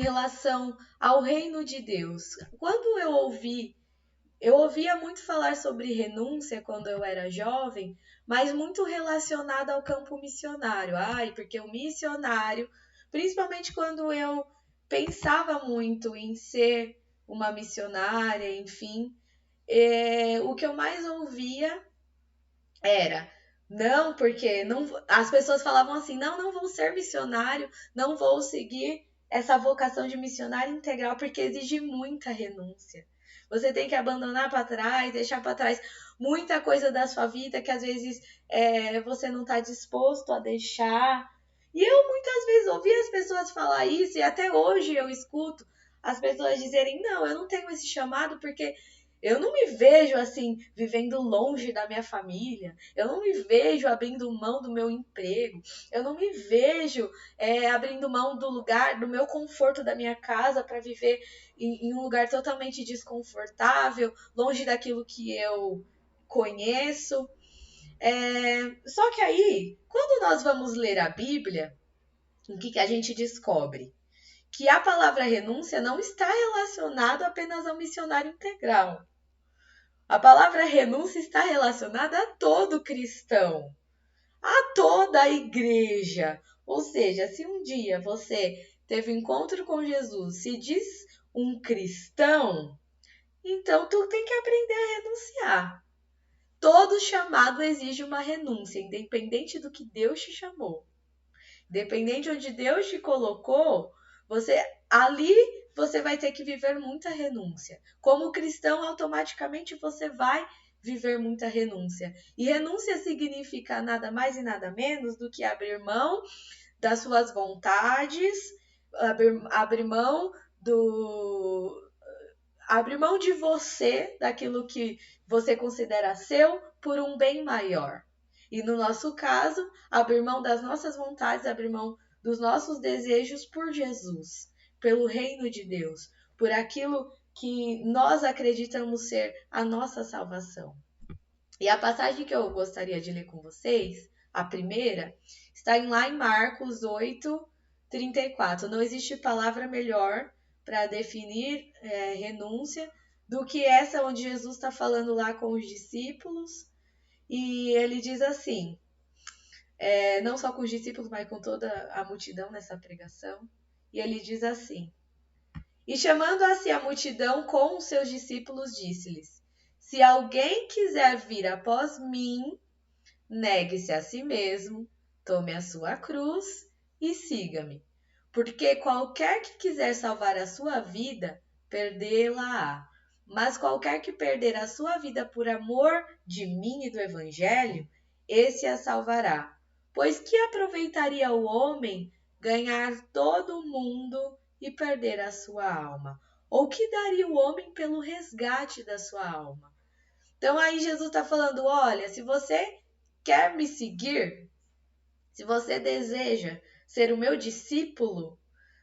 em relação ao reino de Deus. Quando eu ouvia muito falar sobre renúncia quando eu era jovem, mas muito relacionada ao campo missionário. Ai, porque o missionário, principalmente quando eu pensava muito em ser uma missionária, enfim, o que eu mais ouvia era não, porque não, as pessoas falavam assim, não vou ser missionário, não vou seguir essa vocação de missionário integral porque exige muita renúncia. Você tem que abandonar para trás, deixar para trás muita coisa da sua vida que às vezes você não está disposto a deixar. E eu muitas vezes ouvi as pessoas falar isso e até hoje eu escuto as pessoas dizerem, não, eu não tenho esse chamado porque eu não me vejo assim, vivendo longe da minha família. Eu não me vejo abrindo mão do meu emprego. Eu não me vejo abrindo mão do lugar, do meu conforto da minha casa para viver em um lugar totalmente desconfortável, longe daquilo que eu conheço. Só que aí, quando nós vamos ler a Bíblia, o que a gente descobre? Que a palavra renúncia não está relacionada apenas ao missionário integral. A palavra renúncia está relacionada a todo cristão, a toda a igreja. Ou seja, se um dia você teve um encontro com Jesus, se diz um cristão, então tu tem que aprender a renunciar. Todo chamado exige uma renúncia, independente do que Deus te chamou. Independente de onde Deus te colocou, ali você vai ter que viver muita renúncia. Como cristão, automaticamente você vai viver muita renúncia. E renúncia significa nada mais e nada menos do que abrir mão das suas vontades, abrir mão abrir mão de você, daquilo que você considera seu, por um bem maior. E no nosso caso, abrir mão das nossas vontades, abrir mão dos nossos desejos por Jesus, pelo reino de Deus, por aquilo que nós acreditamos ser a nossa salvação. E a passagem que eu gostaria de ler com vocês, a primeira, está lá em Marcos 8:34. Não existe palavra melhor para definir renúncia do que essa onde Jesus está falando lá com os discípulos. E ele diz assim, não só com os discípulos, mas com toda a multidão nessa pregação. E ele diz assim, e chamando a si a multidão com os seus discípulos, disse-lhes, se alguém quiser vir após mim, negue-se a si mesmo, tome a sua cruz e siga-me. Porque qualquer que quiser salvar a sua vida, perdê-la-á. Mas qualquer que perder a sua vida por amor de mim e do Evangelho, esse a salvará. Pois que aproveitaria o homem ganhar todo o mundo e perder a sua alma? Ou que daria o homem pelo resgate da sua alma? Então aí Jesus está falando, olha, se você quer me seguir, se você deseja ser o meu discípulo,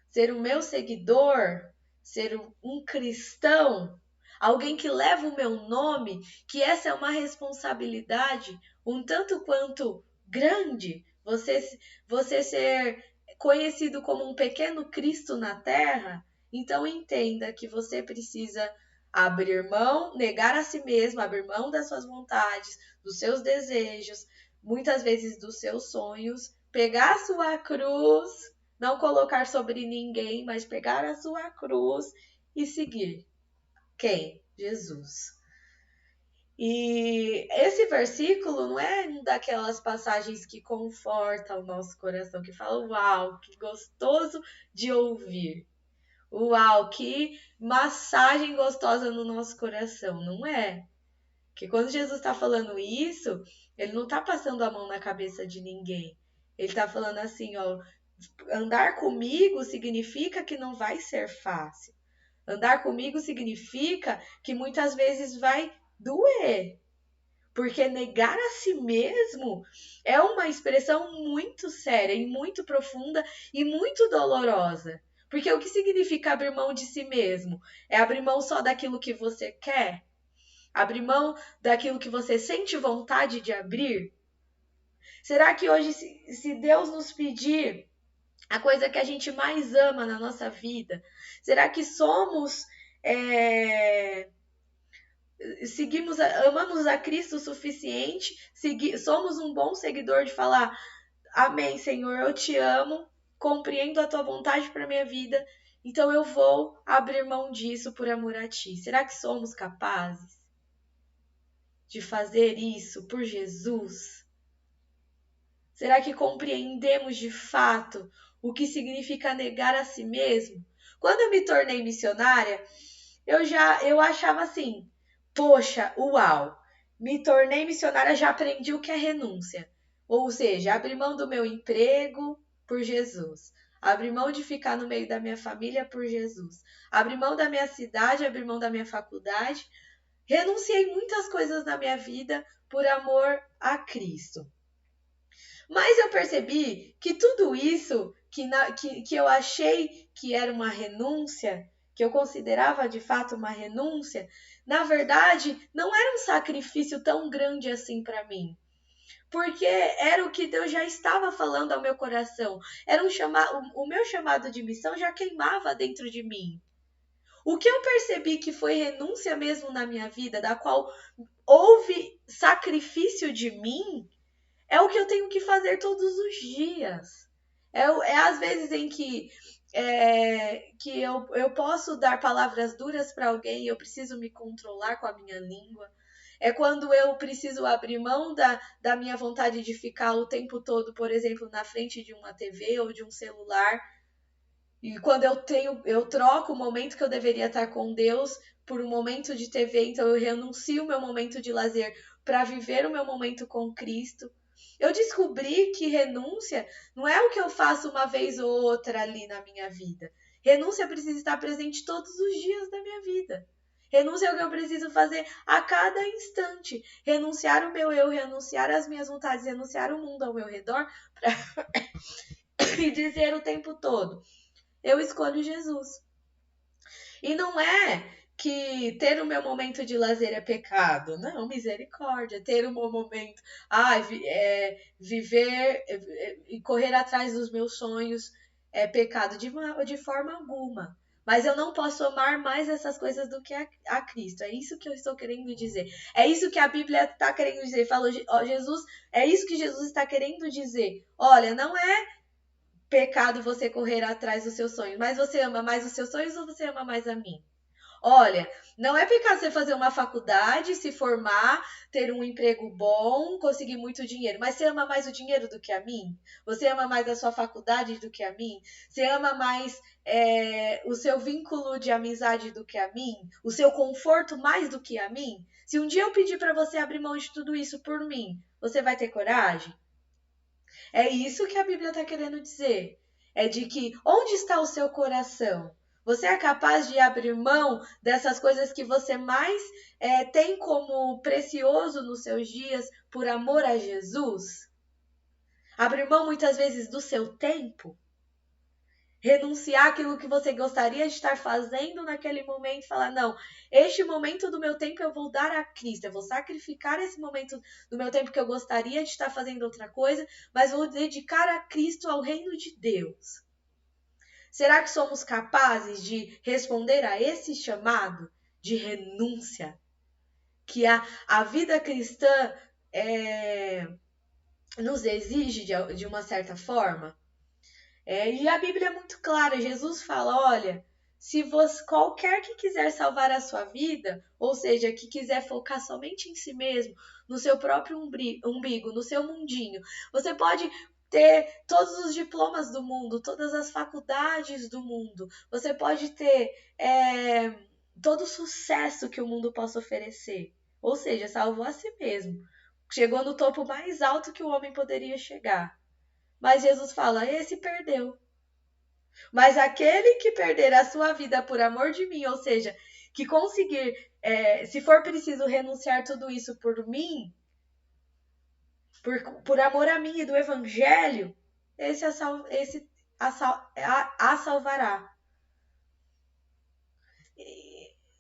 ser o meu seguidor, ser um cristão, alguém que leva o meu nome, que essa é uma responsabilidade um tanto quanto grande, você ser conhecido como um pequeno Cristo na terra, então entenda que você precisa abrir mão, negar a si mesmo, abrir mão das suas vontades, dos seus desejos, muitas vezes dos seus sonhos, pegar a sua cruz, não colocar sobre ninguém, mas pegar a sua cruz e seguir. Quem? Jesus. E esse versículo não é uma daquelas passagens que conforta o nosso coração, que fala, uau, que gostoso de ouvir. Uau, que massagem gostosa no nosso coração, não é? Porque quando Jesus está falando isso, ele não está passando a mão na cabeça de ninguém. Ele está falando assim, ó, andar comigo significa que não vai ser fácil. Andar comigo significa que muitas vezes vai doer. Porque negar a si mesmo é uma expressão muito séria e muito profunda e muito dolorosa. Porque o que significa abrir mão de si mesmo? É abrir mão só daquilo que você quer? Abrir mão daquilo que você sente vontade de abrir? Será que hoje, se Deus nos pedir a coisa que a gente mais ama na nossa vida? Será que somos amamos a Cristo o suficiente? Somos um bom seguidor de falar: Amém, Senhor, eu te amo, compreendo a tua vontade para minha vida, então eu vou abrir mão disso por amor a ti. Será que somos capazes de fazer isso por Jesus? Será que compreendemos de fato o que significa negar a si mesmo? Quando eu me tornei missionária, eu achava assim: poxa, uau, me tornei missionária, já aprendi o que é renúncia. Ou seja, abrir mão do meu emprego por Jesus. Abrir mão de ficar no meio da minha família por Jesus. Abrir mão da minha cidade, abrir mão da minha faculdade. Renunciei muitas coisas na minha vida por amor a Cristo. Mas eu percebi que tudo isso que eu achei que era uma renúncia, que eu considerava de fato uma renúncia, na verdade não era um sacrifício tão grande assim para mim. Porque era o que Deus já estava falando ao meu coração. Era o meu chamado de missão já queimava dentro de mim. O que eu percebi que foi renúncia mesmo na minha vida, da qual houve sacrifício de mim, é o que eu tenho que fazer todos os dias. É às vezes em que eu posso dar palavras duras para alguém e eu preciso me controlar com a minha língua. É quando eu preciso abrir mão da minha vontade de ficar o tempo todo, por exemplo, na frente de uma TV ou de um celular. E quando eu troco o momento que eu deveria estar com Deus por um momento de TV, então eu renuncio o meu momento de lazer para viver o meu momento com Cristo. Eu descobri que renúncia não é o que eu faço uma vez ou outra ali na minha vida. Renúncia precisa estar presente todos os dias da minha vida. Renúncia é o que eu preciso fazer a cada instante. Renunciar o meu eu, renunciar às minhas vontades, renunciar o mundo ao meu redor e dizer o tempo todo: eu escolho Jesus. E não é que ter o meu momento de lazer é pecado. Não, misericórdia. Ter o meu momento, viver e correr atrás dos meus sonhos é pecado de forma alguma. Mas eu não posso amar mais essas coisas do que a Cristo. É isso que eu estou querendo dizer. É isso que a Bíblia está querendo dizer. Falou, Jesus, é isso que Jesus está querendo dizer. Olha, não é pecado você correr atrás dos seus sonhos, mas você ama mais os seus sonhos ou você ama mais a mim? Olha, não é pecado você fazer uma faculdade, se formar, ter um emprego bom, conseguir muito dinheiro, mas você ama mais o dinheiro do que a mim? Você ama mais a sua faculdade do que a mim? Você ama mais o seu vínculo de amizade do que a mim? O seu conforto mais do que a mim? Se um dia eu pedir para você abrir mão de tudo isso por mim, você vai ter coragem? É isso que a Bíblia está querendo dizer. É de que onde está o seu coração? Você é capaz de abrir mão dessas coisas que você mais tem como precioso nos seus dias por amor a Jesus? Abrir mão muitas vezes do seu tempo? Renunciar aquilo que você gostaria de estar fazendo naquele momento e falar: não, este momento do meu tempo eu vou dar a Cristo, eu vou sacrificar esse momento do meu tempo que eu gostaria de estar fazendo outra coisa, mas vou dedicar a Cristo, ao reino de Deus. Será que somos capazes de responder a esse chamado de renúncia que a vida cristã nos exige de uma certa forma? E a Bíblia é muito clara. Jesus fala: olha, se você, qualquer que quiser salvar a sua vida, ou seja, que quiser focar somente em si mesmo, no seu próprio umbigo, no seu mundinho, você pode ter todos os diplomas do mundo, todas as faculdades do mundo, você pode ter todo o sucesso que o mundo possa oferecer, ou seja, salvou a si mesmo, chegou no topo mais alto que o homem poderia chegar. Mas Jesus fala: esse perdeu. Mas aquele que perder a sua vida por amor de mim, ou seja, que conseguir, se for preciso renunciar tudo isso por mim, por amor a mim e do Evangelho, esse a salvará.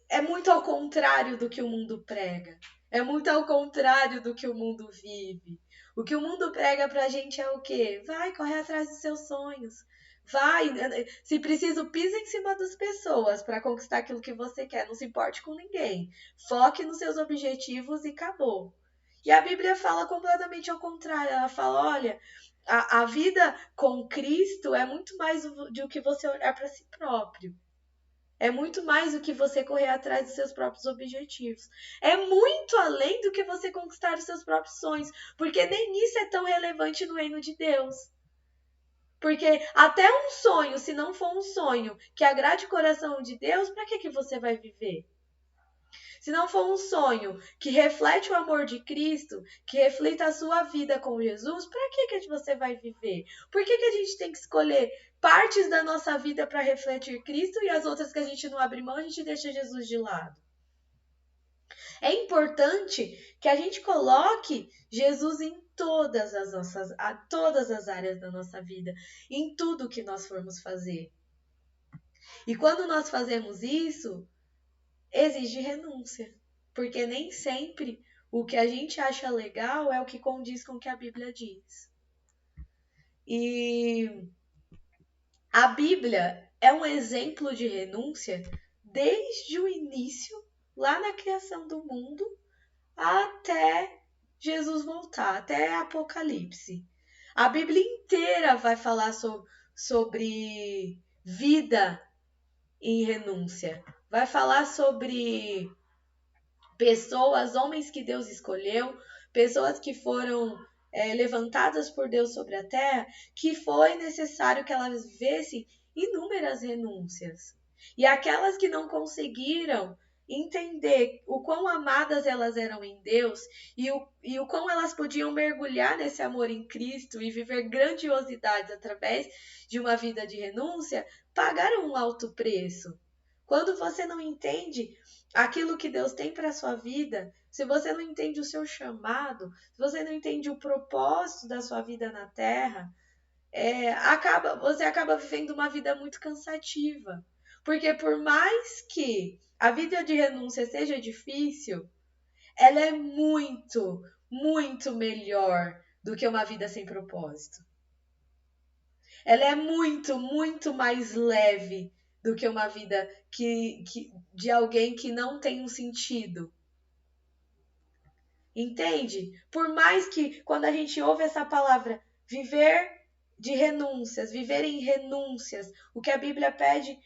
É muito ao contrário do que o mundo prega. É muito ao contrário do que o mundo vive. O que o mundo prega pra gente é o quê? Vai, corre atrás dos seus sonhos. Vai, se preciso, pisa em cima das pessoas para conquistar aquilo que você quer. Não se importe com ninguém. Foque nos seus objetivos e acabou. E a Bíblia fala completamente ao contrário. Ela fala, olha, a vida com Cristo é muito mais do que você olhar para si próprio. É muito mais do que você correr atrás dos seus próprios objetivos. É muito além do que você conquistar os seus próprios sonhos. Porque nem isso é tão relevante no reino de Deus. Porque até um sonho, se não for um sonho que agrade o coração de Deus, para que você vai viver? Se não for um sonho que reflete o amor de Cristo, que reflita a sua vida com Jesus, para que você vai viver? Por que a gente tem que escolher partes da nossa vida para refletir Cristo e as outras que a gente não abre mão, a gente deixa Jesus de lado? É importante que a gente coloque Jesus em todas as áreas da nossa vida, em tudo que nós formos fazer. E quando nós fazemos isso, exige renúncia, porque nem sempre o que a gente acha legal é o que condiz com o que a Bíblia diz. E a Bíblia é um exemplo de renúncia desde o início, lá na criação do mundo, até Jesus voltar, até Apocalipse. A Bíblia inteira vai falar sobre vida em renúncia. Vai falar sobre pessoas, homens que Deus escolheu, pessoas que foram levantadas por Deus sobre a terra, que foi necessário que elas vivessem inúmeras renúncias. E aquelas que não conseguiram entender o quão amadas elas eram em Deus e o quão elas podiam mergulhar nesse amor em Cristo e viver grandiosidades através de uma vida de renúncia, pagaram um alto preço. Quando você não entende aquilo que Deus tem para a sua vida, se você não entende o seu chamado, se você não entende o propósito da sua vida na Terra, você acaba vivendo uma vida muito cansativa. Porque por mais que a vida de renúncia seja difícil, ela é muito, muito melhor do que uma vida sem propósito. Ela é muito, muito mais leve do que uma vida de alguém que não tem um sentido. Entende? Por mais que quando a gente ouve essa palavra, viver de renúncias, viver em renúncias, o que a Bíblia pede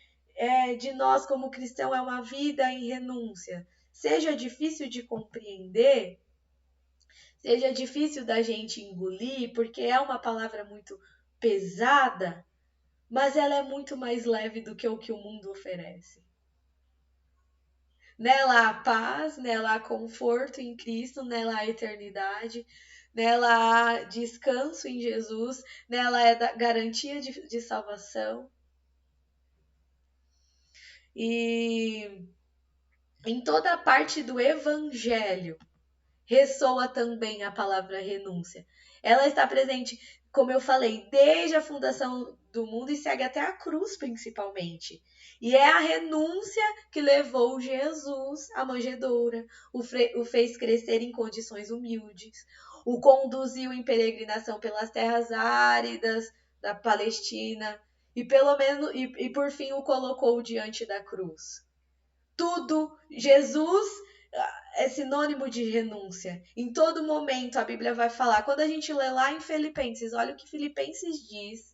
de nós como cristão é uma vida em renúncia. Seja difícil de compreender, seja difícil da gente engolir, porque é uma palavra muito pesada, mas ela é muito mais leve do que o mundo oferece. Nela há paz, nela há conforto em Cristo, nela há eternidade, nela há descanso em Jesus, nela é garantia de salvação. E em toda a parte do Evangelho ressoa também a palavra renúncia. Ela está presente, como eu falei, desde a fundação do mundo e segue até a cruz, principalmente. E é a renúncia que levou Jesus à manjedoura, o fez crescer em condições humildes, o conduziu em peregrinação pelas terras áridas da Palestina e por fim o colocou diante da cruz. Tudo, Jesus é sinônimo de renúncia. Em todo momento a Bíblia vai falar. Quando a gente lê lá em Filipenses, olha o que Filipenses diz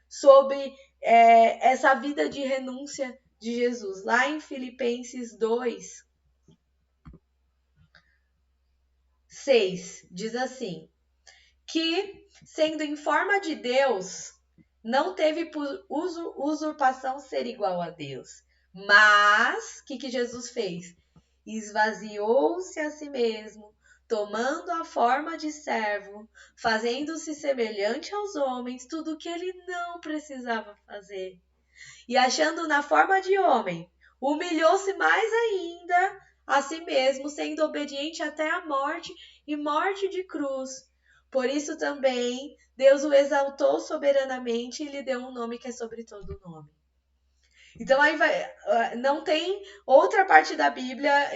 sobre essa vida de renúncia de Jesus. Lá em Filipenses 2, 6, diz assim, que, sendo em forma de Deus, não teve por usurpação ser igual a Deus. Mas, o que Jesus fez? Esvaziou-se a si mesmo, tomando a forma de servo, fazendo-se semelhante aos homens, tudo o que ele não precisava fazer. E achando na forma de homem, humilhou-se mais ainda a si mesmo, sendo obediente até a morte e morte de cruz. Por isso também Deus o exaltou soberanamente e lhe deu um nome que é sobre todo nome. Então aí não tem outra parte da Bíblia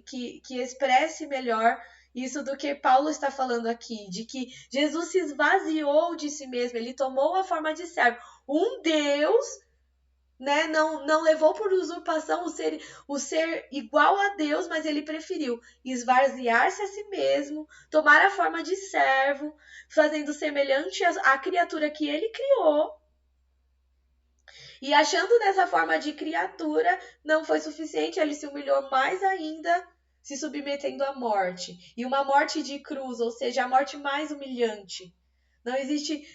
que expresse melhor isso do que Paulo está falando aqui, de que Jesus se esvaziou de si mesmo, ele tomou a forma de servo, um Deus, né, não levou por usurpação o ser igual a Deus, mas ele preferiu esvaziar-se a si mesmo, tomar a forma de servo, fazendo semelhante à criatura que ele criou. E achando dessa forma de criatura não foi suficiente, ele se humilhou mais ainda, se submetendo à morte. E uma morte de cruz, ou seja, a morte mais humilhante. Não existe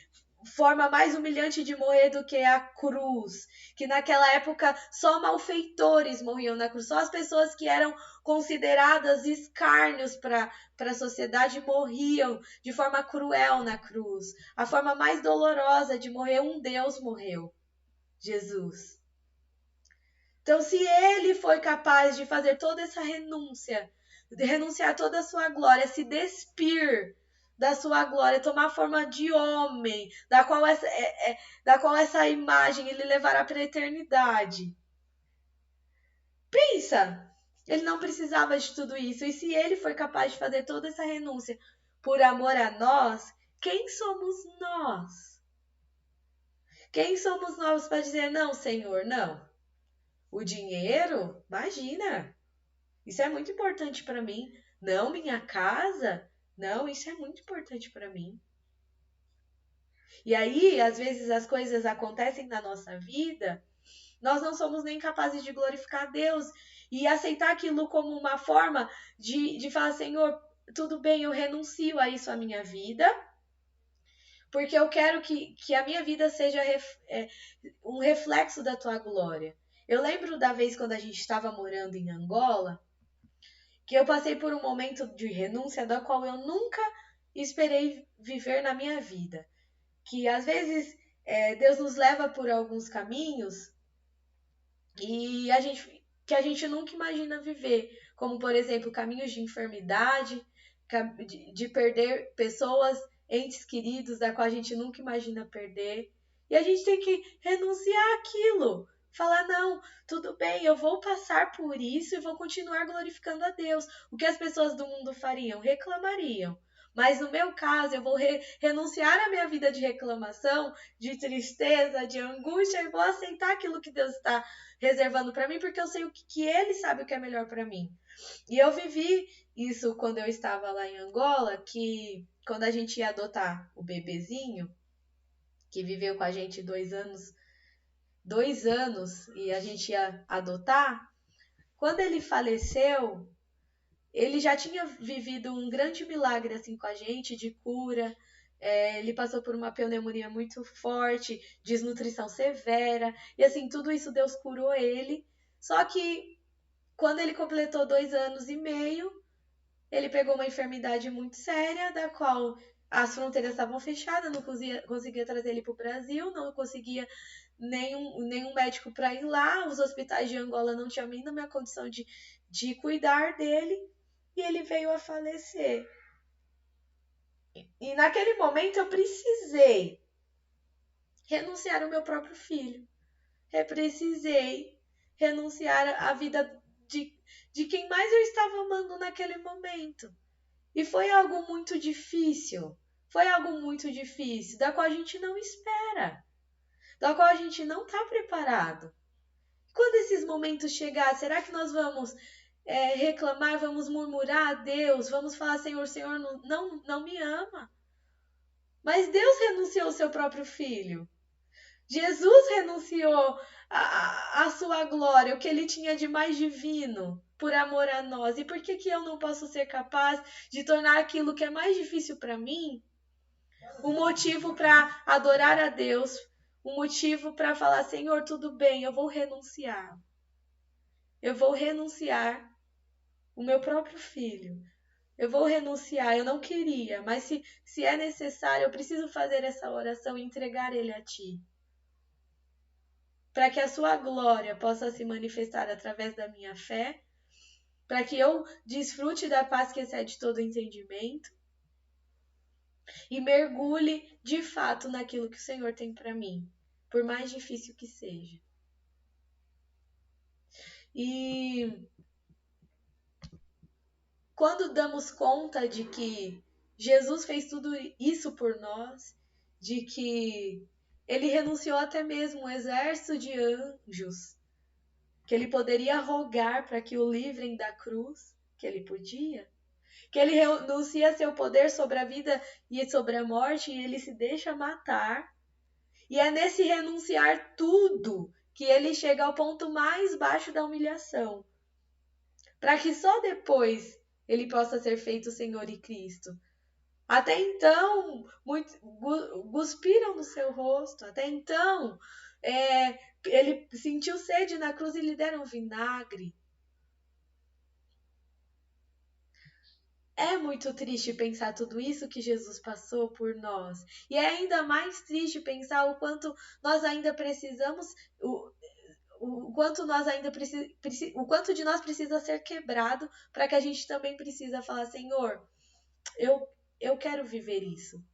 forma mais humilhante de morrer do que a cruz. Que naquela época só malfeitores morriam na cruz. Só as pessoas que eram consideradas escárnios para a sociedade morriam de forma cruel na cruz. A forma mais dolorosa de morrer, um Deus morreu. Jesus. Então, se ele foi capaz de fazer toda essa renúncia, de renunciar toda a sua glória, se despir da sua glória, tomar a forma de homem, da qual essa imagem ele levará para a eternidade. Pensa, ele não precisava de tudo isso. E se ele foi capaz de fazer toda essa renúncia por amor a nós, quem somos nós? Quem somos nós para dizer, não, Senhor, não? O dinheiro? Imagina! Isso é muito importante para mim. Não, minha casa? Não, isso é muito importante para mim. E aí, às vezes, as coisas acontecem na nossa vida, nós não somos nem capazes de glorificar a Deus e aceitar aquilo como uma forma de falar, Senhor, tudo bem, eu renuncio a isso a minha vida, porque eu quero que a minha vida seja um reflexo da tua glória. Eu lembro da vez quando a gente estava morando em Angola, que eu passei por um momento de renúncia da qual eu nunca esperei viver na minha vida. Que às vezes Deus nos leva por alguns caminhos e que a gente nunca imagina viver, como por exemplo caminhos de enfermidade, de perder pessoas, entes queridos, da qual a gente nunca imagina perder. E a gente tem que renunciar àquilo. Falar, não, tudo bem, eu vou passar por isso e vou continuar glorificando a Deus. O que as pessoas do mundo fariam? Reclamariam. Mas no meu caso, eu vou renunciar à minha vida de reclamação, de tristeza, de angústia e vou aceitar aquilo que Deus está reservando para mim, porque eu sei que Ele sabe o que é melhor para mim. E eu vivi isso quando eu estava lá em Angola, que quando a gente ia adotar o bebezinho, que viveu com a gente 2 anos e a gente ia adotar, quando ele faleceu, ele já tinha vivido um grande milagre assim com a gente, de cura. Ele passou por uma pneumonia muito forte, desnutrição severa, e assim, tudo isso Deus curou ele. Só que quando ele completou 2 anos e meio, ele pegou uma enfermidade muito séria, da qual as fronteiras estavam fechadas, não conseguia trazer ele para o Brasil, não conseguia nenhum médico para ir lá, os hospitais de Angola não tinham a mínima condição de cuidar dele, e ele veio a falecer. E naquele momento eu precisei renunciar ao meu próprio filho. Eu precisei renunciar à vida de quem mais eu estava amando naquele momento. E foi algo muito difícil. Foi algo muito difícil, da qual a gente não espera, da qual a gente não está preparado. Quando esses momentos chegar, será que nós vamos reclamar, vamos murmurar a Deus, vamos falar, Senhor, não me ama? Mas Deus renunciou ao seu próprio filho. Jesus renunciou à sua glória, o que ele tinha de mais divino, por amor a nós. E por que eu não posso ser capaz de tornar aquilo que é mais difícil para mim um motivo para adorar a Deus, um motivo para falar, Senhor, tudo bem, eu vou renunciar. Eu vou renunciar o meu próprio filho. Eu vou renunciar, eu não queria, mas se é necessário, eu preciso fazer essa oração e entregar ele a ti. Para que a sua glória possa se manifestar através da minha fé, para que eu desfrute da paz que excede todo entendimento e mergulhe de fato naquilo que o Senhor tem para mim, por mais difícil que seja. E quando damos conta de que Jesus fez tudo isso por nós, de que Ele renunciou até mesmo um exército de anjos, que ele poderia rogar para que o livrem da cruz, que ele podia. Que ele renuncia seu poder sobre a vida e sobre a morte e ele se deixa matar. E é nesse renunciar tudo que ele chega ao ponto mais baixo da humilhação, para que só depois ele possa ser feito Senhor e Cristo. Até então, muitos cuspiram no seu rosto. Até então, ele sentiu sede na cruz e lhe deram vinagre. É muito triste pensar tudo isso que Jesus passou por nós. E é ainda mais triste pensar o quanto nós ainda precisamos, o quanto nós ainda o quanto de nós precisa ser quebrado para que a gente também precisa falar, Senhor, eu quero viver isso.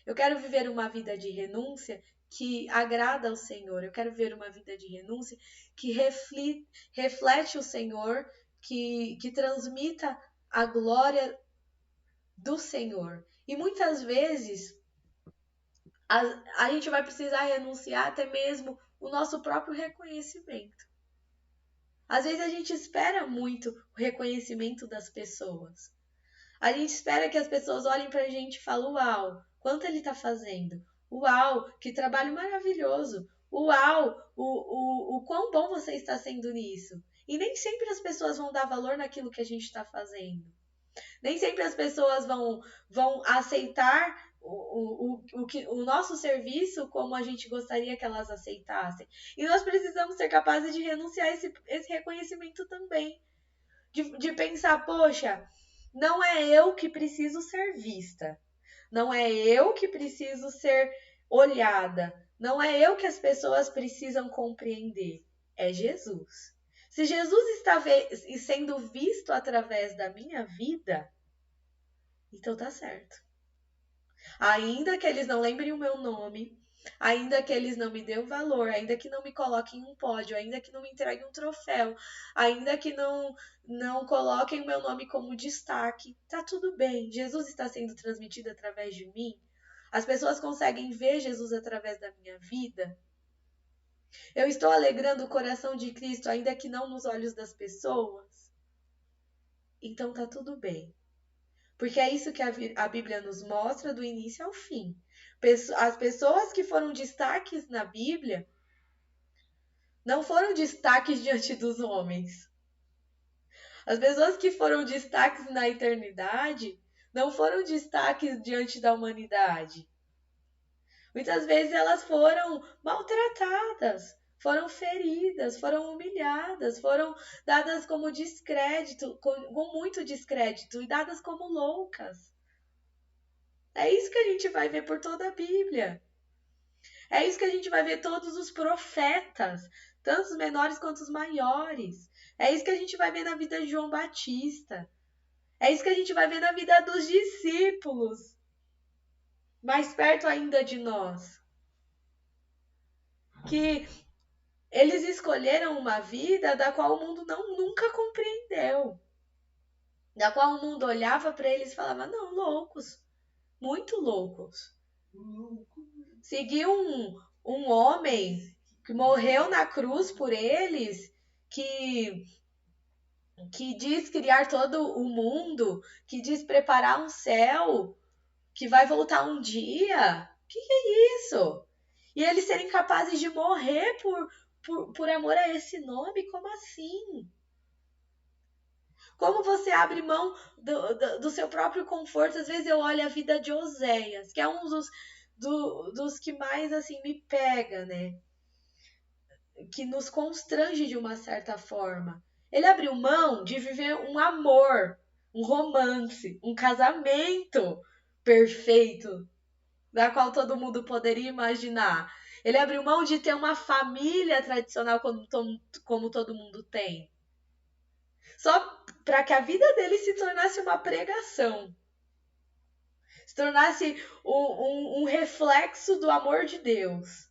Eu quero viver uma vida de renúncia que agrada ao Senhor. Eu quero viver uma vida de renúncia que reflete o Senhor, que transmita a glória do Senhor. E muitas vezes a gente vai precisar renunciar até mesmo o nosso próprio reconhecimento. Às vezes a gente espera muito o reconhecimento das pessoas. A gente espera que as pessoas olhem pra gente e falem, uau, quanto ele tá fazendo? Uau, que trabalho maravilhoso! Uau, o quão bom você está sendo nisso! E nem sempre as pessoas vão dar valor naquilo que a gente está fazendo. Nem sempre as pessoas vão aceitar o nosso serviço como a gente gostaria que elas aceitassem. E nós precisamos ser capazes de renunciar a esse reconhecimento também. De pensar, poxa, não é eu que preciso ser vista. Não é eu que preciso ser olhada. Não é eu que as pessoas precisam compreender. É Jesus. Se Jesus está sendo visto através da minha vida, então tá certo. Ainda que eles não lembrem o meu nome, ainda que eles não me dêem valor, ainda que não me coloquem em um pódio, ainda que não me entreguem um troféu, ainda que não coloquem o meu nome como destaque, tá tudo bem. Jesus está sendo transmitido através de mim. As pessoas conseguem ver Jesus através da minha vida. Eu estou alegrando o coração de Cristo, ainda que não nos olhos das pessoas. Então tá tudo bem. Porque é isso que a Bíblia nos mostra do início ao fim. As pessoas que foram destaques na Bíblia não foram destaques diante dos homens. As pessoas que foram destaques na eternidade não foram destaques diante da humanidade. Muitas vezes elas foram maltratadas, foram feridas, foram humilhadas, foram dadas como descrédito, com muito descrédito, e dadas como loucas. É isso que a gente vai ver por toda a Bíblia. É isso que a gente vai ver todos os profetas, tanto os menores quanto os maiores. É isso que a gente vai ver na vida de João Batista. É isso que a gente vai ver na vida dos discípulos, mais perto ainda de nós. Que eles escolheram uma vida da qual o mundo nunca compreendeu. Da qual o mundo olhava para eles e falava, não, loucos, muito loucos. Seguir um homem que morreu na cruz por eles, que diz criar todo o mundo, que diz preparar um céu, que vai voltar um dia. Que é isso? E eles serem capazes de morrer por amor a esse nome? Como assim? Como você abre mão do seu próprio conforto? Às vezes eu olho a vida de Oséias, que é um dos que mais assim me pega, né? Que nos constrange de uma certa forma. Ele abriu mão de viver um amor, um romance, um casamento perfeito, da qual todo mundo poderia imaginar. Ele abriu mão de ter uma família tradicional como todo mundo tem. Só para que a vida dele se tornasse uma pregação. Se tornasse um reflexo do amor de Deus.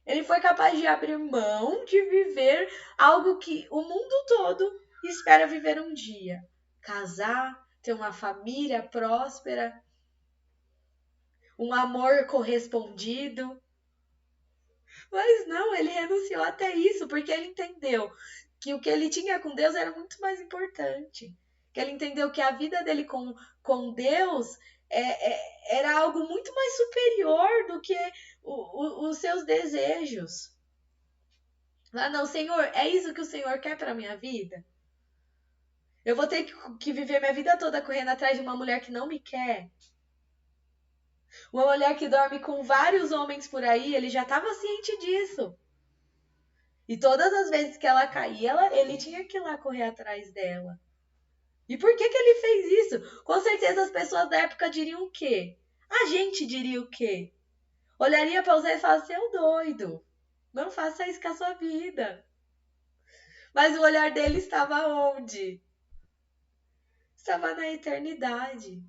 Ele foi capaz de abrir mão de viver algo que o mundo todo espera viver um dia. Casar, ter uma família próspera, um amor correspondido. Mas não, ele renunciou até isso, porque ele entendeu que o que ele tinha com Deus era muito mais importante. Que ele entendeu que a vida dele com Deus era algo muito mais superior do que os seus desejos. Ah, não, Senhor, é isso que o Senhor quer para minha vida? Eu vou ter que viver minha vida toda correndo atrás de uma mulher que não me quer? Uma mulher que dorme com vários homens por aí, ele já estava ciente disso. E todas as vezes que ela caía, ele tinha que ir lá correr atrás dela. E por que ele fez isso? Com certeza as pessoas da época diriam o quê? A gente diria o quê? Olharia para você e falaria, seu doido, não faça isso com a sua vida. Mas o olhar dele estava onde? Estava na eternidade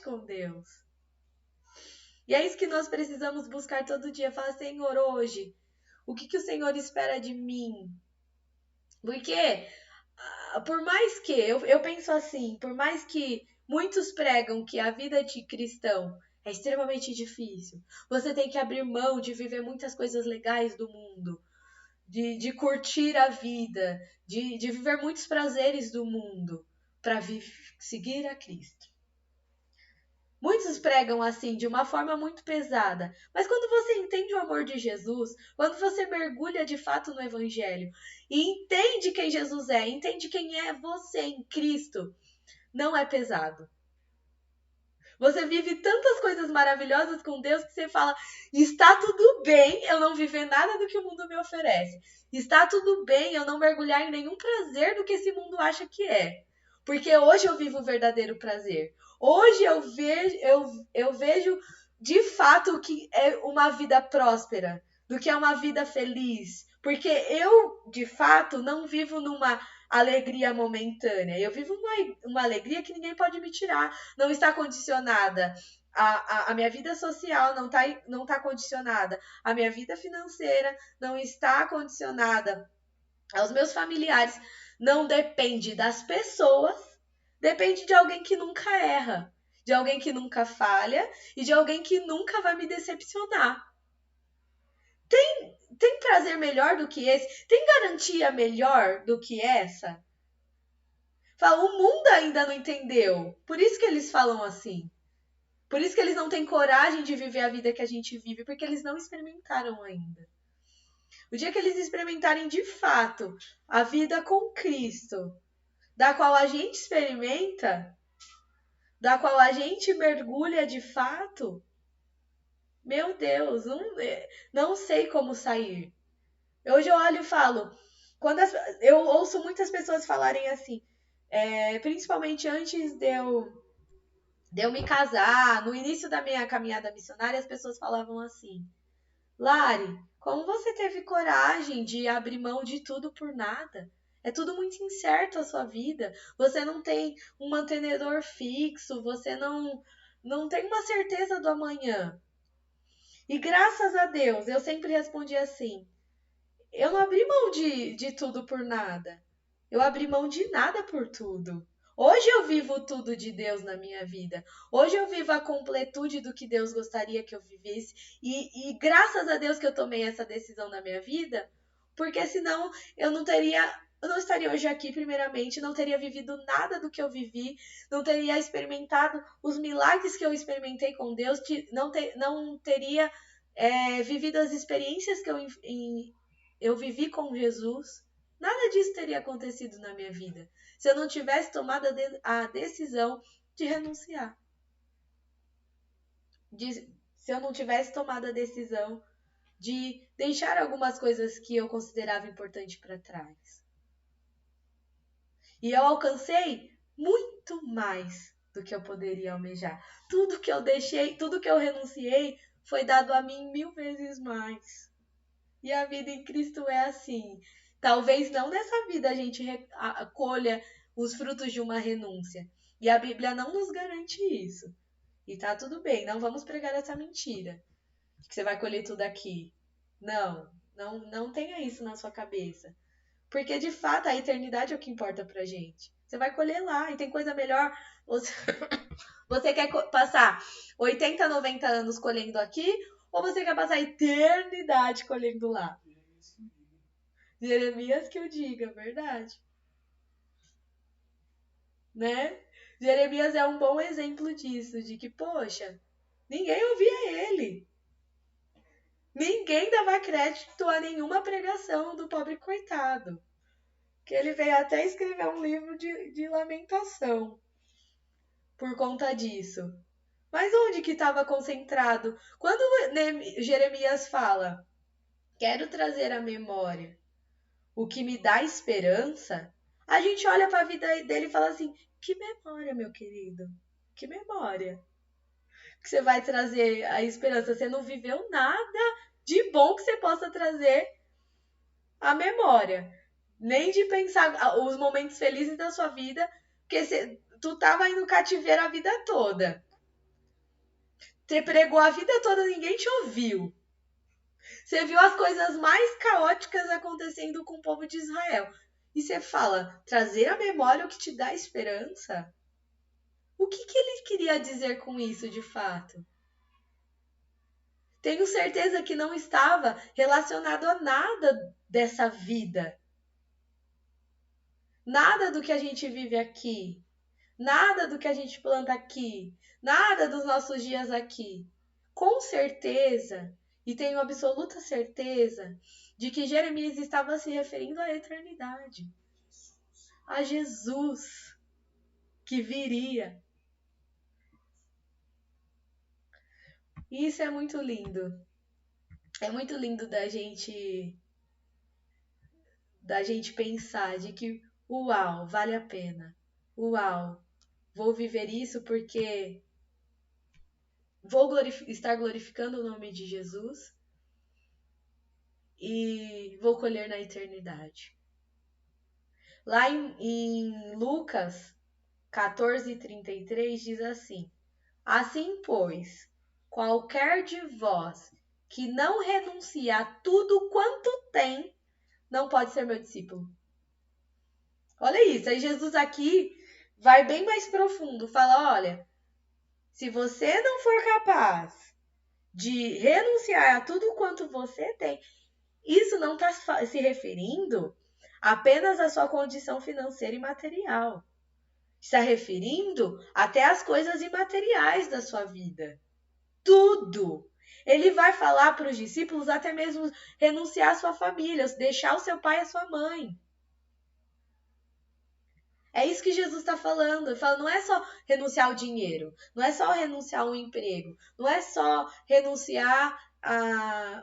com Deus. E é isso que nós precisamos buscar todo dia. Falar, Senhor, hoje, o que o Senhor espera de mim? Porque, por mais que, eu penso assim, por mais que muitos pregam que a vida de cristão é extremamente difícil, você tem que abrir mão de viver muitas coisas legais do mundo, de curtir a vida, de viver muitos prazeres do mundo, para seguir a Cristo. Muitos pregam assim, de uma forma muito pesada. Mas quando você entende o amor de Jesus, quando você mergulha de fato no Evangelho e entende quem Jesus é, entende quem é você em Cristo, não é pesado. Você vive tantas coisas maravilhosas com Deus que você fala, está tudo bem eu não viver nada do que o mundo me oferece. Está tudo bem eu não mergulhar em nenhum prazer do que esse mundo acha que é. Porque hoje eu vivo o verdadeiro prazer. Hoje eu vejo de fato o que é uma vida próspera, do que é uma vida feliz. Porque eu, de fato, não vivo numa alegria momentânea. Eu vivo uma alegria que ninguém pode me tirar. Não está condicionada. A minha vida social não tá condicionada. A minha vida financeira não está condicionada aos meus familiares. Não depende das pessoas, depende de alguém que nunca erra, de alguém que nunca falha e de alguém que nunca vai me decepcionar. Tem prazer melhor do que esse? Tem garantia melhor do que essa? Fala, o mundo ainda não entendeu. Por isso que eles falam assim. Por isso que eles não têm coragem de viver a vida que a gente vive, porque eles não experimentaram ainda. O dia que eles experimentarem de fato a vida com Cristo, da qual a gente experimenta, da qual a gente mergulha de fato, meu Deus, não sei como sair. Hoje eu olho e falo, eu ouço muitas pessoas falarem assim, principalmente antes de eu me casar, no início da minha caminhada missionária, as pessoas falavam assim, Lari, como você teve coragem de abrir mão de tudo por nada? É tudo muito incerto a sua vida. Você não tem um mantenedor fixo, você não tem uma certeza do amanhã. E graças a Deus, eu sempre respondi assim, eu não abri mão de tudo por nada. Eu abri mão de nada por tudo. Hoje eu vivo tudo de Deus na minha vida. Hoje eu vivo a completude do que Deus gostaria que eu vivesse. E graças a Deus que eu tomei essa decisão na minha vida, porque senão eu não estaria hoje aqui, primeiramente, não teria vivido nada do que eu vivi, não teria experimentado os milagres que eu experimentei com Deus, não teria vivido as experiências que eu vivi com Jesus. Nada disso teria acontecido na minha vida se eu não tivesse tomado a decisão de renunciar. Se eu não tivesse tomado a decisão de deixar algumas coisas que eu considerava importante para trás. E eu alcancei muito mais do que eu poderia almejar. Tudo que eu deixei, tudo que eu renunciei foi dado a mim 1000 vezes mais. E a vida em Cristo é assim. Talvez não nessa vida a gente colha os frutos de uma renúncia. E a Bíblia não nos garante isso. E tá tudo bem, não vamos pregar essa mentira. Que você vai colher tudo aqui. Não tenha isso na sua cabeça. Porque de fato a eternidade é o que importa pra gente. Você vai colher lá e tem coisa melhor. Você quer passar 80, 90 anos colhendo aqui? Ou você quer passar a eternidade colhendo lá? Jeremias que o diga, verdade. Né? Jeremias é um bom exemplo disso, de que, poxa, ninguém ouvia ele. Ninguém dava crédito a nenhuma pregação do pobre coitado. Que ele veio até escrever um livro de lamentação por conta disso. Mas onde que estava concentrado? Quando Jeremias fala, quero trazer à memória o que me dá esperança, a gente olha para a vida dele e fala assim, que memória, meu querido? Que memória? Que você vai trazer a esperança? Você não viveu nada de bom que você possa trazer à memória. Nem de pensar os momentos felizes da sua vida, porque tu tava indo cativeiro a vida toda. Você pregou a vida toda, ninguém te ouviu. Você viu as coisas mais caóticas acontecendo com o povo de Israel. E você fala, trazer à memória o que te dá esperança? O que ele queria dizer com isso, de fato? Tenho certeza que não estava relacionado a nada dessa vida. Nada do que a gente vive aqui. Nada do que a gente planta aqui. Nada dos nossos dias aqui. Com certeza, e tenho absoluta certeza, de que Jeremias estava se referindo à eternidade. A Jesus que viria. E isso é muito lindo. É muito lindo da gente pensar de que, uau, vale a pena. Uau, vou viver isso porque vou estar glorificando o nome de Jesus e vou colher na eternidade. Lá em Lucas 14:33 diz assim: assim, pois, qualquer de vós que não renuncia a tudo quanto tem, não pode ser meu discípulo. Olha isso, aí Jesus aqui vai bem mais profundo, fala, olha, se você não for capaz de renunciar a tudo quanto você tem, isso não está se referindo apenas à sua condição financeira e material. Está referindo até às coisas imateriais da sua vida. Tudo. Ele vai falar para os discípulos até mesmo renunciar à sua família, deixar o seu pai e a sua mãe. É isso que Jesus está falando. Ele fala, não é só renunciar ao dinheiro, não é só renunciar ao emprego, não é só renunciar a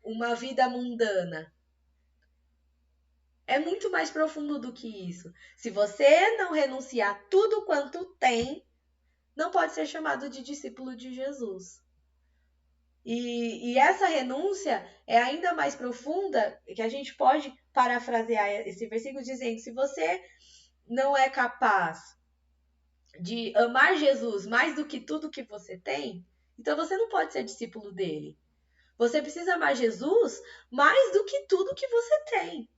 uma vida mundana. É muito mais profundo do que isso. Se você não renunciar tudo quanto tem, não pode ser chamado de discípulo de Jesus. E essa renúncia é ainda mais profunda, que a gente pode parafrasear esse versículo dizendo, se você não é capaz de amar Jesus mais do que tudo que você tem, então você não pode ser discípulo dele. Você precisa amar Jesus mais do que tudo que você tem.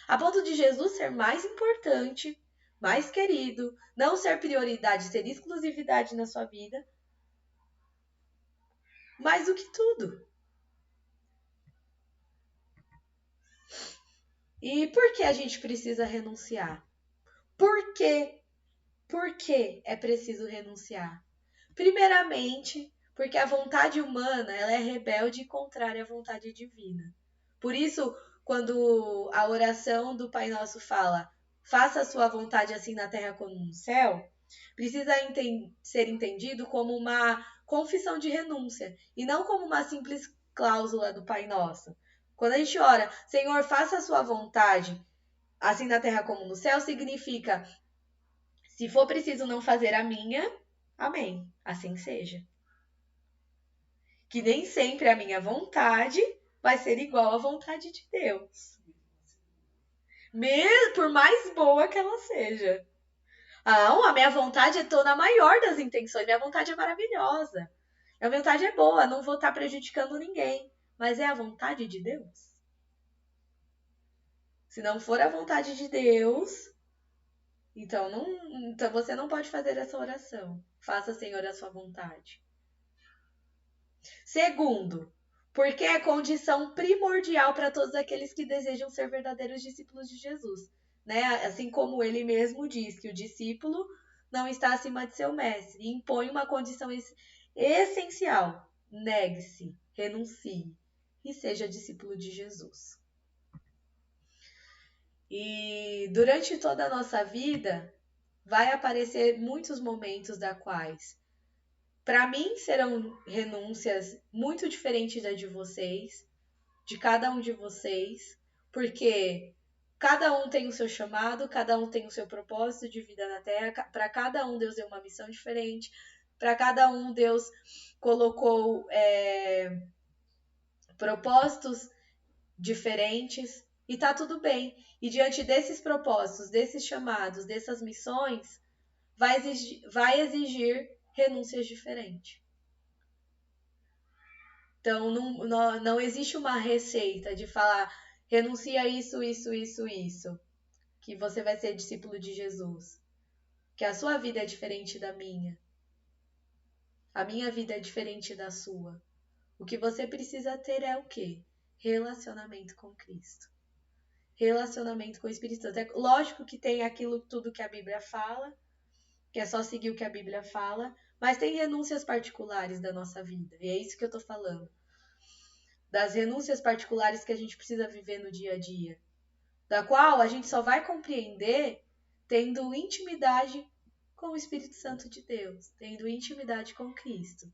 A ponto de Jesus ser mais importante, mais querido, não ser prioridade, ser exclusividade na sua vida, mais do que tudo. E por que a gente precisa renunciar? Por quê? Por que é preciso renunciar? Primeiramente, porque a vontade humana ela é rebelde e contrária à vontade divina. Por isso, quando a oração do Pai Nosso fala faça a sua vontade assim na terra como no céu, precisa ser entendido como uma confissão de renúncia e não como uma simples cláusula do Pai Nosso. Quando a gente ora, Senhor, faça a sua vontade assim na terra como no céu, significa, se for preciso não fazer a minha, amém, assim seja. Que nem sempre a minha vontade vai ser igual à vontade de Deus. Mesmo por mais boa que ela seja. Ah, a minha vontade é toda a maior das intenções. Minha vontade é maravilhosa. Minha vontade é boa, não vou estar prejudicando ninguém. Mas é a vontade de Deus? Se não for a vontade de Deus, então você não pode fazer essa oração. Faça, Senhor, a sua vontade. Segundo, porque é condição primordial para todos aqueles que desejam ser verdadeiros discípulos de Jesus, né? Assim como ele mesmo diz que o discípulo não está acima de seu mestre, e impõe uma condição essencial: negue-se, renuncie e seja discípulo de Jesus. E durante toda a nossa vida vai aparecer muitos momentos da quais, para mim, serão renúncias muito diferentes da de vocês, de cada um de vocês, porque cada um tem o seu chamado, cada um tem o seu propósito de vida na Terra, para cada um Deus deu uma missão diferente, para cada um Deus colocou propósitos diferentes, e tá tudo bem. E diante desses propósitos, desses chamados, dessas missões, vai exigir renúncias diferentes. Então, não existe uma receita de falar, renuncia isso, que você vai ser discípulo de Jesus. Que a sua vida é diferente da minha. A minha vida é diferente da sua. O que você precisa ter é o quê? Relacionamento com Cristo. Relacionamento com o Espírito Santo. É lógico que tem aquilo tudo que a Bíblia fala, que é só seguir o que a Bíblia fala, mas tem renúncias particulares da nossa vida. E é isso que eu tô falando. Das renúncias particulares que a gente precisa viver no dia a dia, da qual a gente só vai compreender tendo intimidade com o Espírito Santo de Deus, tendo intimidade com Cristo,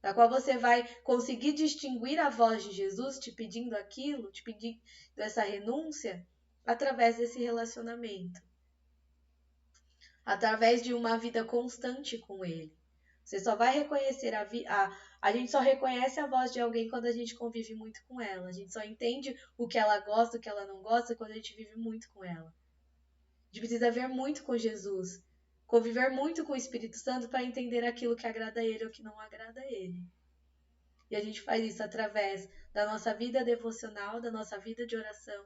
da qual você vai conseguir distinguir a voz de Jesus te pedindo aquilo, te pedindo essa renúncia, através desse relacionamento, através de uma vida constante com Ele. Você só vai reconhecer a gente só reconhece a voz de alguém quando a gente convive muito com ela. A gente só entende o que ela gosta, o que ela não gosta, quando a gente vive muito com ela. A gente precisa ver muito com Jesus, conviver muito com o Espírito Santo para entender aquilo que agrada a Ele ou que não agrada a Ele. E a gente faz isso através da nossa vida devocional, da nossa vida de oração,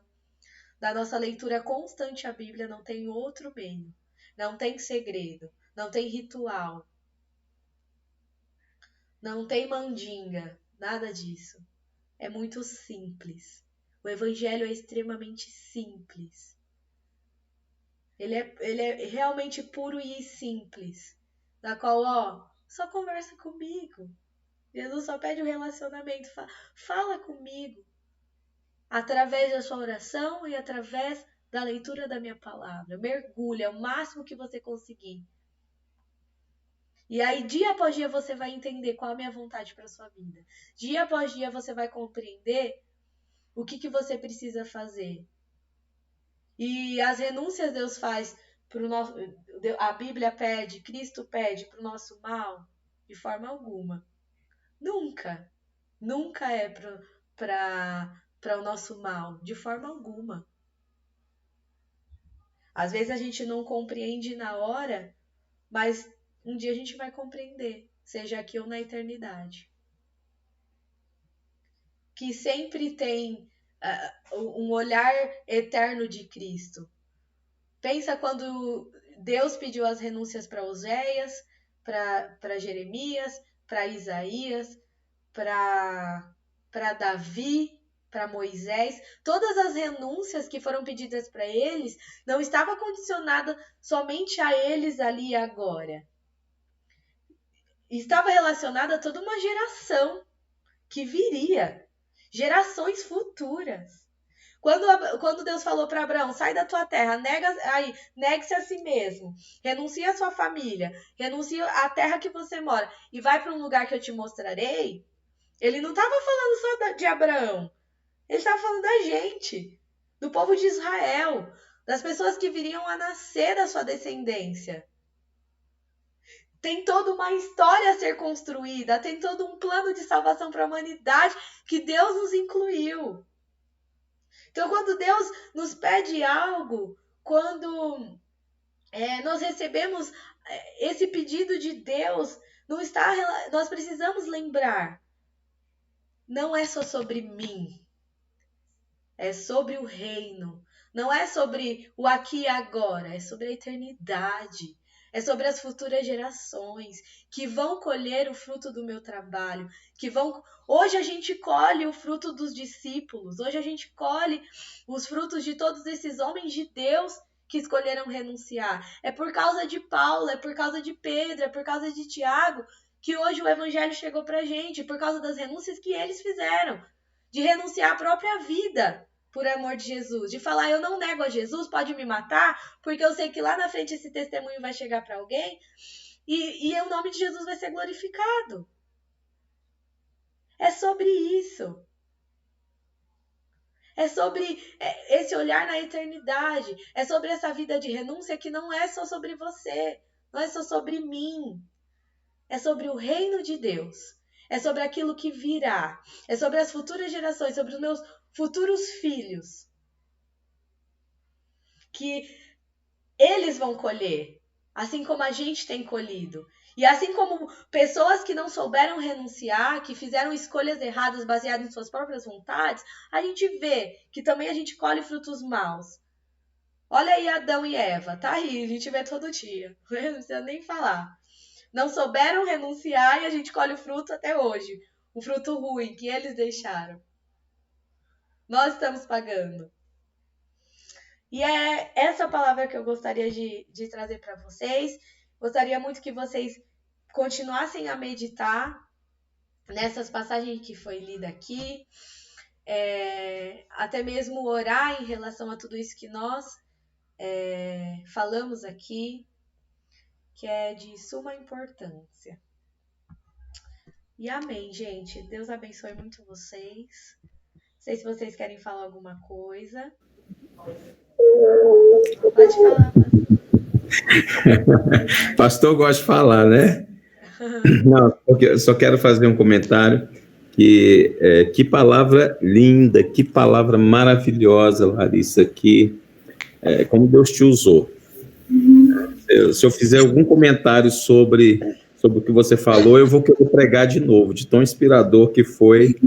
da nossa leitura constante à Bíblia. Não tem outro meio, não tem segredo, não tem ritual. Não tem mandinga, nada disso. É muito simples. O evangelho é extremamente simples. Ele é realmente puro e simples. Da qual, só conversa comigo. Jesus só pede um relacionamento. Fala comigo. Através da sua oração e através da leitura da minha palavra. Mergulha o máximo que você conseguir. E aí, dia após dia, você vai entender qual é a minha vontade para a sua vida. Dia após dia, você vai compreender o que você precisa fazer. E as renúncias Deus faz pro nosso... A Bíblia pede, Cristo pede para o nosso mal? De forma alguma. Nunca. Nunca é para o nosso mal. De forma alguma. Às vezes a gente não compreende na hora, mas um dia a gente vai compreender, seja aqui ou na eternidade. Que sempre tem um olhar eterno de Cristo. Pensa quando Deus pediu as renúncias para Oséias, para Jeremias, para Isaías, para Davi, para Moisés. Todas as renúncias que foram pedidas para eles não estavam condicionadas somente a eles ali e agora. Estava relacionada a toda uma geração que viria, gerações futuras. Quando Deus falou para Abraão, sai da tua terra, negue-se a si mesmo, renuncia à sua família, renuncia à terra que você mora e vai para um lugar que eu te mostrarei, ele não estava falando só de Abraão, ele estava falando da gente, do povo de Israel, das pessoas que viriam a nascer da sua descendência. Tem toda uma história a ser construída, tem todo um plano de salvação para a humanidade que Deus nos incluiu. Então, quando Deus nos pede algo, quando nós recebemos esse pedido de Deus, nós precisamos lembrar, não é só sobre mim, é sobre o reino, não é sobre o aqui e agora, é sobre a eternidade. É sobre as futuras gerações que vão colher o fruto do meu trabalho, que vão... Hoje a gente colhe o fruto dos discípulos, hoje a gente colhe os frutos de todos esses homens de Deus que escolheram renunciar. É por causa de Paulo, é por causa de Pedro, é por causa de Tiago que hoje o evangelho chegou pra gente, por causa das renúncias que eles fizeram, de renunciar à própria vida por amor de Jesus, de falar, eu não nego a Jesus, pode me matar, porque eu sei que lá na frente esse testemunho vai chegar para alguém e o nome de Jesus vai ser glorificado. É sobre isso. É sobre esse olhar na eternidade. É sobre essa vida de renúncia que não é só sobre você, não é só sobre mim. É sobre o reino de Deus. É sobre aquilo que virá. É sobre as futuras gerações, sobre os meus futuros filhos. Que eles vão colher, assim como a gente tem colhido. E assim como pessoas que não souberam renunciar, que fizeram escolhas erradas baseadas em suas próprias vontades, a gente vê que também a gente colhe frutos maus. Olha aí Adão e Eva, tá aí, a gente vê todo dia. Não precisa nem falar. Não souberam renunciar e a gente colhe o fruto até hoje. O fruto ruim que eles deixaram. Nós estamos pagando. E é essa palavra que eu gostaria de trazer para vocês. Gostaria muito que vocês continuassem a meditar nessas passagens que foi lida aqui. Até mesmo orar em relação a tudo isso que nós falamos aqui, que é de suma importância. E amém, gente. Deus abençoe muito vocês. Não sei se vocês querem falar alguma coisa. Pode falar, pastor. Pastor gosta de falar, né? Não, eu só quero fazer um comentário que palavra linda, que palavra maravilhosa, Larissa, como Deus te usou. Se eu fizer algum comentário sobre o que você falou, eu vou querer pregar de novo, de tão inspirador que foi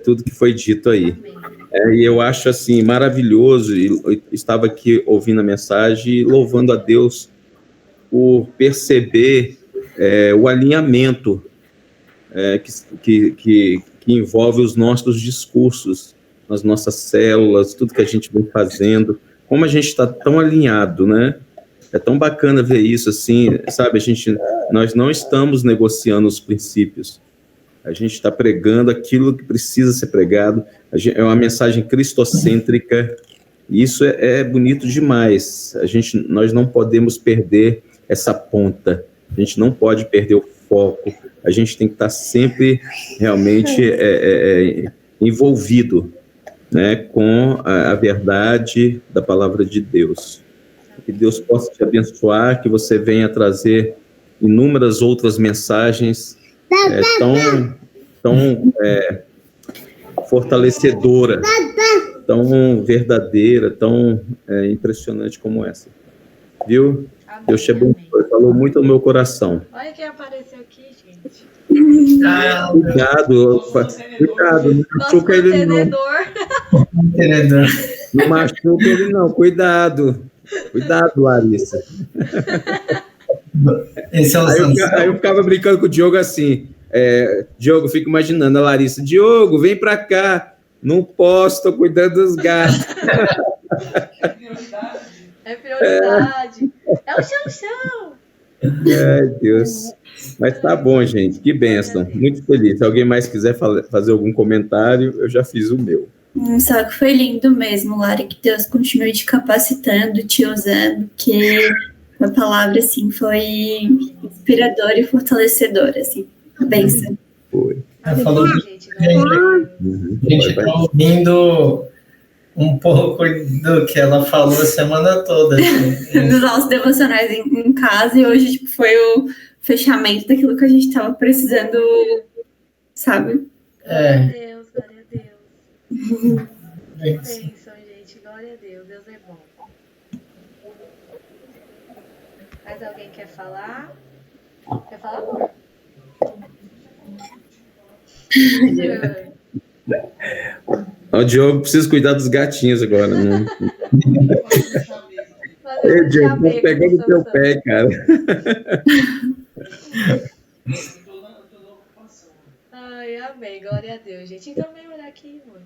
tudo que foi dito aí. E eu acho assim maravilhoso, e estava aqui ouvindo a mensagem e louvando a Deus por perceber o alinhamento que envolve os nossos discursos, as nossas células, tudo que a gente vem fazendo, como a gente está tão alinhado, né? É tão bacana ver isso, assim, sabe? Nós não estamos negociando os princípios. A gente está pregando aquilo que precisa ser pregado. É uma mensagem cristocêntrica. E isso é bonito demais. Nós não podemos perder essa ponta. A gente não pode perder o foco. A gente tem que estar sempre realmente envolvido, né, com a verdade da palavra de Deus. Que Deus possa te abençoar, que você venha trazer inúmeras outras mensagens tão fortalecedora, tão verdadeira, tão impressionante como essa. Viu? Amém, Deus te abençoe. Falou muito no meu coração. Olha quem apareceu aqui, gente. Cuidado, não machuca ele não. Não machuca ele não, cuidado, Larissa. Esse é o aí eu ficava brincando com o Diogo assim, Diogo, eu fico imaginando a Larissa, Diogo, vem pra cá, não posso, tô cuidando dos gatos. É prioridade, é o chão. Deus. Mas tá bom, gente, que bênção, muito feliz. Se alguém mais quiser fazer algum comentário, eu já fiz o meu. Só que foi lindo mesmo, Lara, que Deus continue te capacitando, te usando, que a palavra, assim, foi inspiradora e fortalecetoradora, assim, bênção. Foi. Falou gente tá ouvindo um pouco do que ela falou a semana toda. Assim. Dos nossos devocionais em casa, e hoje, tipo, foi o fechamento daquilo que a gente estava precisando, sabe? Glória a Deus. Bênção, gente. Glória a Deus. Deus é bom. Mais alguém quer falar? Quer falar, amor? O Diogo precisa cuidar dos gatinhos agora. Né? eu Ei, não tinha Diego, a ver tô com pegando o teu Sansão. pé, cara. Ai, amém. Glória a Deus, gente. Então vem olhar aqui, mano.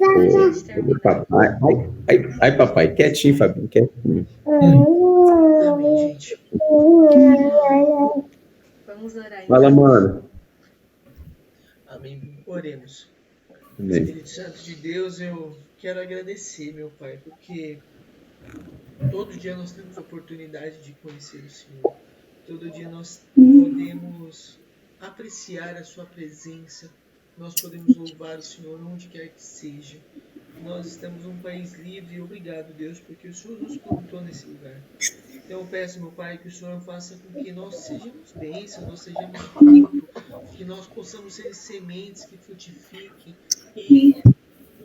Ô, Terminar. papai. Ai, papai. Quietinho, Fabinho. Quietinho. Amém, gente. Vamos orar então. Fala, mano. Amém. Oremos. Amém. Espírito Santo de Deus, eu quero agradecer, meu Pai, porque todo dia nós temos a oportunidade de conhecer o Senhor. Todo dia nós podemos apreciar a Sua presença. Nós podemos louvar o Senhor onde quer que seja. Nós estamos num país livre. Obrigado, Deus, porque o Senhor nos plantou nesse lugar. Então eu peço, meu Pai, que o Senhor faça com que nós sejamos bênçãos, nós sejamos fruto, que nós possamos ser sementes que frutifiquem e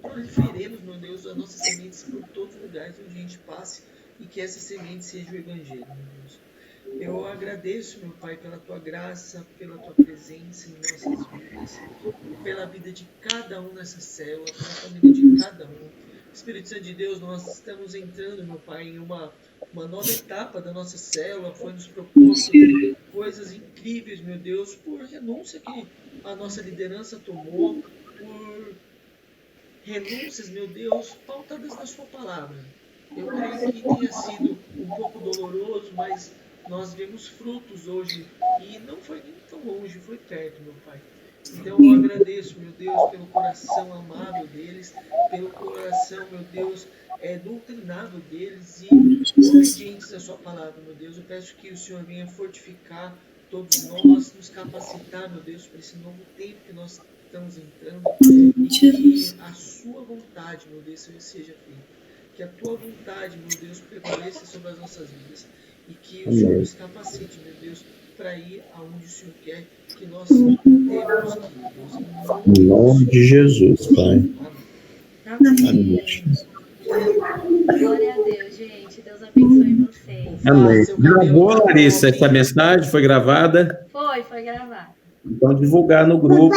proliferemos, meu Deus, as nossas sementes por todos os lugares onde a gente passe e que essa semente seja o Evangelho, meu Deus. Eu agradeço, meu Pai, pela Tua graça, pela Tua presença em nossas vidas, pela vida de cada um nessa célula, pela família de cada um. Espírito Santo de Deus, nós estamos entrando, meu Pai, em uma nova etapa da nossa célula. Foi nos proposto coisas incríveis, meu Deus, por renúncia que a nossa liderança tomou, por renúncias, meu Deus, pautadas na Sua palavra. Eu creio que tenha sido um pouco doloroso, mas nós vemos frutos hoje e não foi nem tão longe, foi perto, meu Pai. Então eu agradeço, meu Deus, pelo coração amável deles, pelo coração, meu Deus, doutrinável deles e obedientes à Sua palavra, meu Deus. Eu peço que o Senhor venha fortificar todos nós, nos capacitar, meu Deus, para esse novo tempo que nós estamos entrando e que a Sua vontade, meu Deus, seja feita. Que a Tua vontade, meu Deus, prevaleça sobre as nossas vidas e que o Senhor nos capacite, meu Deus, para ir aonde o Senhor quer que nós temos que ir, Deus. Em nome de Jesus, Pai. Amém. Glória a Deus, gente. Deus abençoe vocês. Amém. Gravou, Larissa, essa mensagem? Foi gravada? Foi gravado. Então, divulgar no grupo.